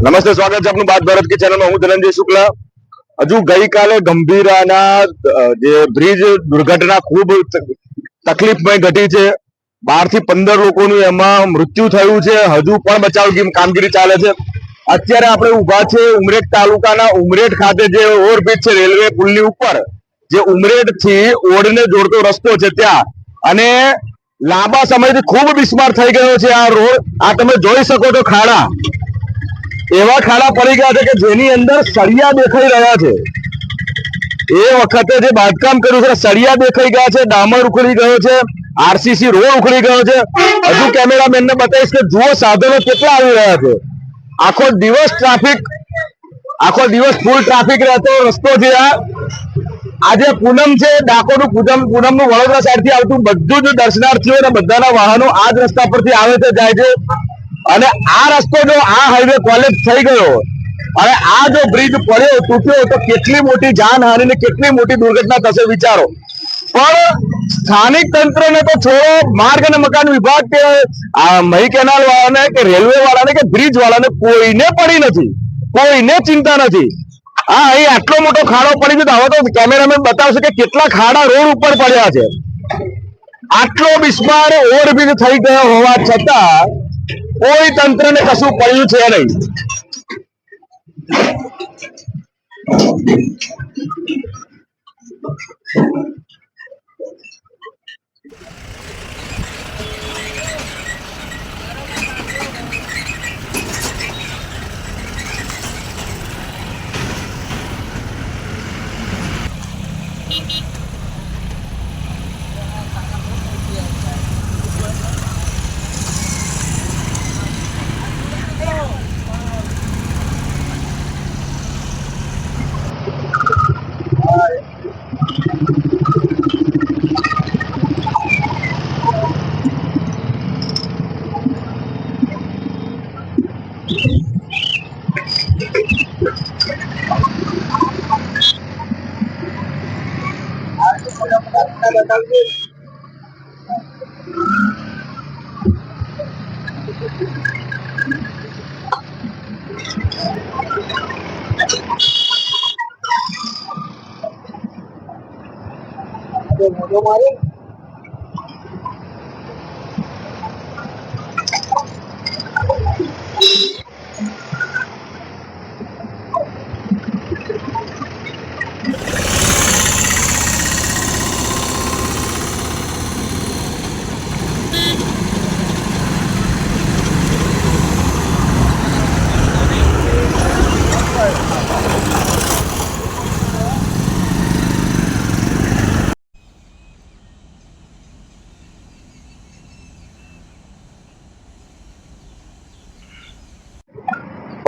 નમસ્તે, સ્વાગત છે આપનું બાત ભારત की ચેનલમાં। હું ધનંજય શુક્લા। હજુ ગઈકાલે ગંભીરાના જે બ્રિજ દુર્ઘટના ખૂબ તકલીફમય ઘટી છે। 12 થી 15 લોકોનું એમાં મૃત્યુ થયું છે। હજુ પણ બચાવ કામગીરી ચાલે છે। અત્યારે આપણે ઊભા છે ઉમરેઠ તાલુકાના ઉમરેઠ ખાતે જે ઓવરબ્રિજ છે રેલવે પુલની ઉપર, જે ઉમરેઠ થી ઓડને જોડતો રસ્તો છે ત્યાં, અને લાંબા સમયથી ખૂબ બિસ્માર થઈ ગયો છે આ રોડ। આ તમે જોઈ શકો છો, ખાડા એવા ખાડા પડી ગયા છે કે જેની અંદર સળિયા દેખાઈ રહ્યા છે। એ વખતે જે બાંધકામ કર્યું છે સળિયા દેખાઈ ગયા છે, ડામર ઉખડી ગયો છે, આરસીસી રોડ ઉખડી ગયો છે। હજુ કેમેરામેનને બતાવીશ કે જુઓ સાધનો કેટલા આવી રહ્યા છે। આખો દિવસ ફૂલ ટ્રાફિક રહેતો રસ્તો છે આ। આજે પૂનમ છે, ડાકોરનું પૂનમનું વડોદરા સાઈડથી આવતું બધું જ દર્શનાર્થીઓ અને બધાના વાહનો આ જ રસ્તા પરથી આવે છે, જાય છે। અને આ રસ્તો જો આ હાઈવે કોલેજ થઈ ગયો અને આ જો બ્રિજ પડ્યો, તૂટ્યો, તો કેટલી મોટી જાનહાનિ ને કેટલી મોટી દુર્ઘટના થશે વિચારો। પણ સ્થાનિક તંત્રને તો છોડો, માર્ગ અને મકાન વિભાગ કે મહી કેનાલ વાળાને કે રેલવે વાળાને કે બ્રિજ વાળાને કોઈને પડી નથી, કોઈને ચિંતા નથી। હા, અહીં આટલો મોટો ખાડો પડી ગયો, હવે તો કેમેરામેન બતાવશે કે કેટલા ખાડા રોડ ઉપર પડ્યા છે। આટલો બિસ્માર ઓવરબ્રિજ થઈ ગયો હોવા છતાં કોઈ તંત્રને કશું પડ્યું છે નહીં।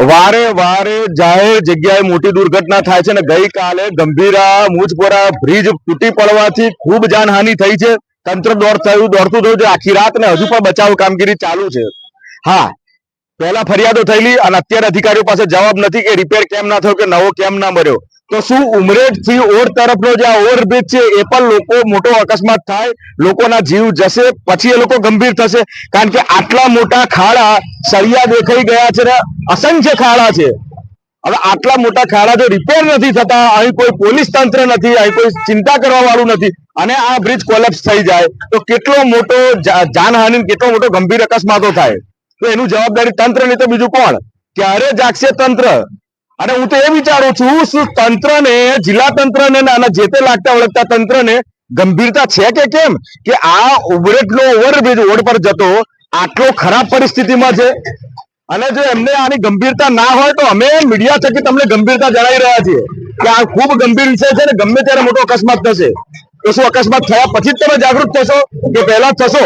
વારે વારે જાહેર જગ્યાએ મોટી દુર્ઘટના થાય છે, અને ગઈકાલે ગંભીરા મુજપોરા બ્રિજ તૂટી પડવાથી ખૂબ જાનહાનિ થઈ છે। તંત્ર દોડતું થયું છે આખી રાત, ને હજુ પણ બચાવ કામગીરી ચાલુ છે। હા, પહેલા ફરિયાદો થયેલી અને અત્યારે અધિકારીઓ પાસે જવાબ નથી કે રિપેર કેમ ના થયો કે નવો કેમ ના મળ્યો। તો શું ઉમરેઠ થી ઓડ તરફનો જે ઓવરબ્રિજ છે એ પણ લોકો મોટો અકસ્માત થાય, લોકોના જીવ જશે, પછી એ લોકો ગંભીર થશે? કારણ કે આટલા મોટા ખાડા સળિયા દેખાઈ ગયા છે ને અસંખ્ય ખાડા છે। હવે આટલા મોટા ખાડા જો રિપેર નથી થતા, અહીં કોઈ પોલીસ તંત્ર નથી, અહીં કોઈ ચિંતા કરવા વાળું નથી, અને આ બ્રિજ કોલેપ્સ થઈ જાય તો કેટલો મોટો જાનહાનિ, કેટલો મોટો ગંભીર અકસ્માતો થાય। તો એનું જવાબદારી તંત્રની, તો બીજું કોણ? ક્યારે જાગશે તંત્ર? અને હું તો એ વિચારું છું, શું તંત્રને, જિલ્લા તંત્રને અને જે તે લાગતા વળગતા તંત્રને ગંભીરતા છે કે કેમ કે આ ઉમરેઠનો ઓવરબ્રિજ રોડ પર જતો આટલો ખરાબ પરિસ્થિતિમાં છે? અને જો એમને આની ગંભીરતા ના હોય તો અમે મીડિયા થકી તમને ગંભીરતા જણાવી રહ્યા છીએ કે આ ખૂબ ગંભીર વિષય છે, ને ગમે ત્યારે મોટો અકસ્માત થશે। તો શું અકસ્માત થયા પછી જ તમે જાગૃત થશો કે પહેલા જ થશો?